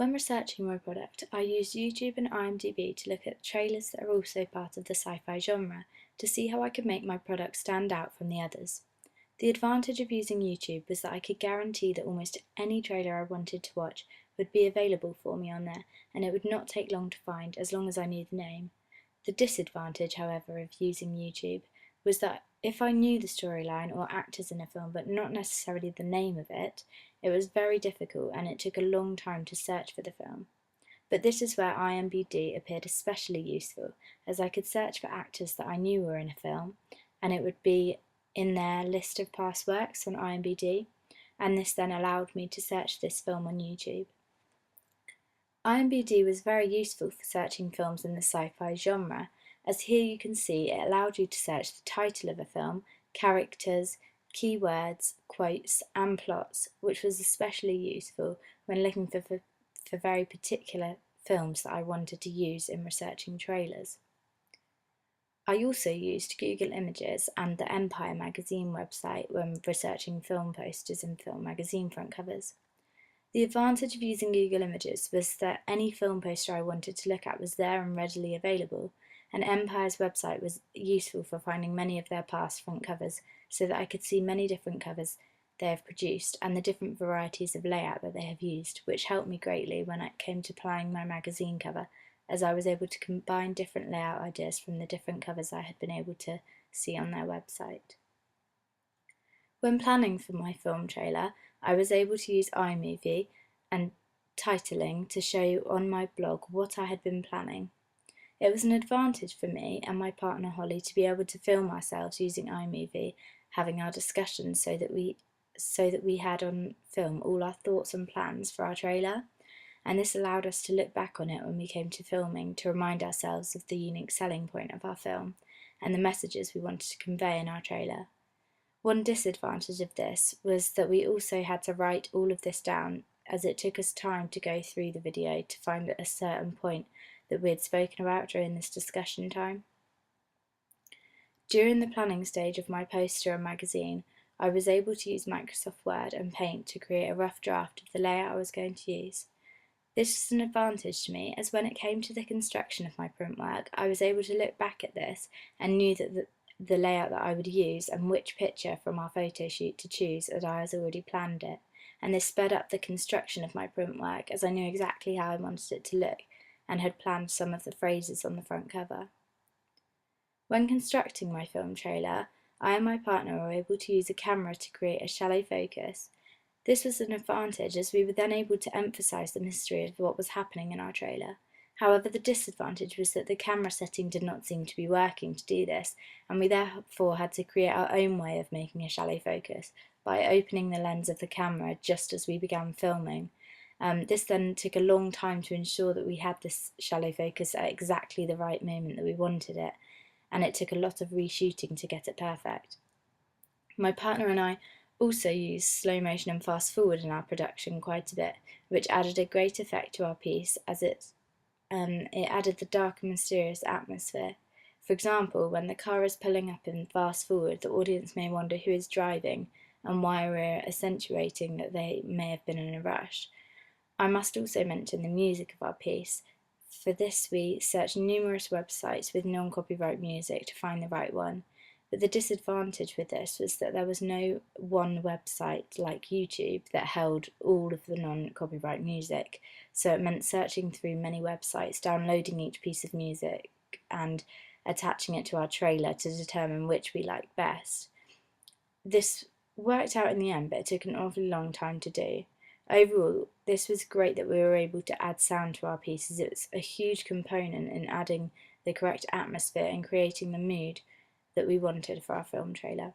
When researching my product, I used YouTube and IMDb to look at trailers that are also part of the sci-fi genre to see how I could make my product stand out from the others. The advantage of using YouTube was that I could guarantee that almost any trailer I wanted to watch would be available for me on there, and it would not take long to find as long as I knew the name. The disadvantage, however, of using YouTube was that if I knew the storyline or actors in a film but not necessarily the name of it, it was very difficult and it took a long time to search for the film. But this is where IMDb appeared especially useful, as I could search for actors that I knew were in a film, and it would be in their list of past works on IMDb, and this then allowed me to search this film on YouTube. IMDb was very useful for searching films in the sci-fi genre, as here you can see it allowed you to search the title of a film, characters, keywords, quotes and plots, which was especially useful when looking for very particular films that I wanted to use in researching trailers. I also used Google Images and the Empire magazine website when researching film posters and film magazine front covers. The advantage of using Google Images was that any film poster I wanted to look at was there and readily available, and Empire's website was useful for finding many of their past front covers so that I could see many different covers they have produced and the different varieties of layout that they have used, which helped me greatly when it came to planning my magazine cover, as I was able to combine different layout ideas from the different covers I had been able to see on their website. When planning for my film trailer, I was able to use iMovie and titling to show on my blog what I had been planning. It was an advantage for me and my partner Holly to be able to film ourselves using iMovie, having our discussions so that we had on film all our thoughts and plans for our trailer, and this allowed us to look back on it when we came to filming to remind ourselves of the unique selling point of our film and the messages we wanted to convey in our trailer. One disadvantage of this was that we also had to write all of this down, as it took us time to go through the video to find a certain point that we had spoken about during this discussion time. During the planning stage of my poster and magazine, I was able to use Microsoft Word and Paint to create a rough draft of the layout I was going to use. This was an advantage to me, as when it came to the construction of my print work, I was able to look back at this and knew that the layout that I would use and which picture from our photo shoot to choose, as I had already planned it, and this sped up the construction of my print work as I knew exactly how I wanted it to look and had planned some of the phrases on the front cover. When constructing my film trailer, I and my partner were able to use a camera to create a shallow focus. This was an advantage, as we were then able to emphasise the mystery of what was happening in our trailer. However, the disadvantage was that the camera setting did not seem to be working to do this, and we therefore had to create our own way of making a shallow focus by opening the lens of the camera just as we began filming. This then took a long time to ensure that we had this shallow focus at exactly the right moment that we wanted it, and it took a lot of reshooting to get it perfect. My partner and I also used slow motion and fast forward in our production quite a bit, which added a great effect to our piece, as it added the dark and mysterious atmosphere. For example, when the car is pulling up in fast forward, the audience may wonder who is driving and why we're accentuating that they may have been in a rush. I must also mention the music of our piece. For this, we searched numerous websites with non-copyright music to find the right one. But the disadvantage with this was that there was no one website like YouTube that held all of the non-copyright music, so it meant searching through many websites, downloading each piece of music and attaching it to our trailer to determine which we liked best. This worked out in the end, but it took an awfully long time to do. Overall, this was great that we were able to add sound to our pieces. It's a huge component in adding the correct atmosphere and creating the mood that we wanted for our film trailer.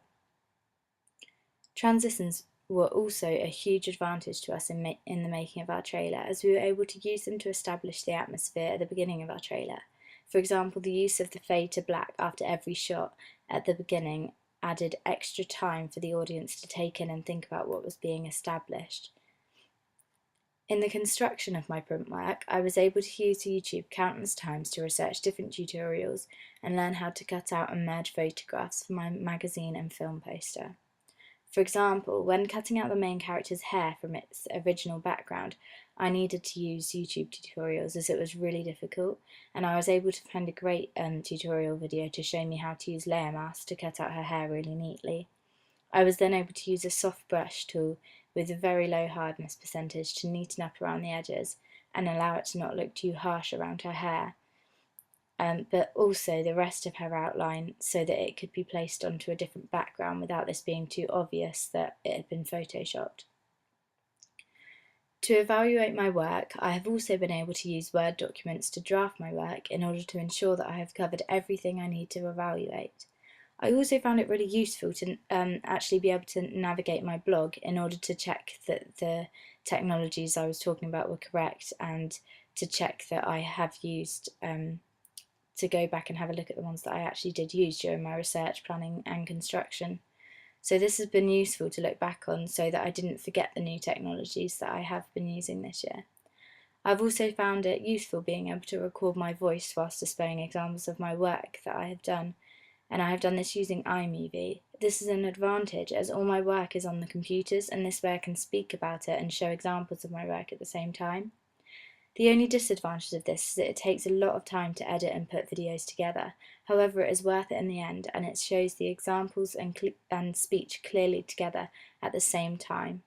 Transitions were also a huge advantage to us in the making of our trailer, as we were able to use them to establish the atmosphere at the beginning of our trailer. For example, the use of the fade to black after every shot at the beginning added extra time for the audience to take in and think about what was being established. In the construction of my print work, I was able to use YouTube countless times to research different tutorials and learn how to cut out and merge photographs for my magazine and film poster. For example, when cutting out the main character's hair from its original background, I needed to use YouTube tutorials as it was really difficult, and I was able to find a great tutorial video to show me how to use layer mask to cut out her hair really neatly. I was then able to use a soft brush tool with a very low hardness percentage to neaten up around the edges and allow it to not look too harsh around her hair, but also the rest of her outline so that it could be placed onto a different background without this being too obvious that it had been photoshopped. To evaluate my work, I have also been able to use Word documents to draft my work in order to ensure that I have covered everything I need to evaluate. I also found it really useful to actually be able to navigate my blog in order to check that the technologies I was talking about were correct, and to check that I have used, to go back and have a look at the ones that I actually did use during my research, planning and construction. So this has been useful to look back on so that I didn't forget the new technologies that I have been using this year. I've also found it useful being able to record my voice whilst displaying examples of my work that I have done, and I have done this using iMovie. This is an advantage as all my work is on the computers, and this way I can speak about it and show examples of my work at the same time. The only disadvantage of this is that it takes a lot of time to edit and put videos together. However, it is worth it in the end, and it shows the examples and speech clearly together at the same time.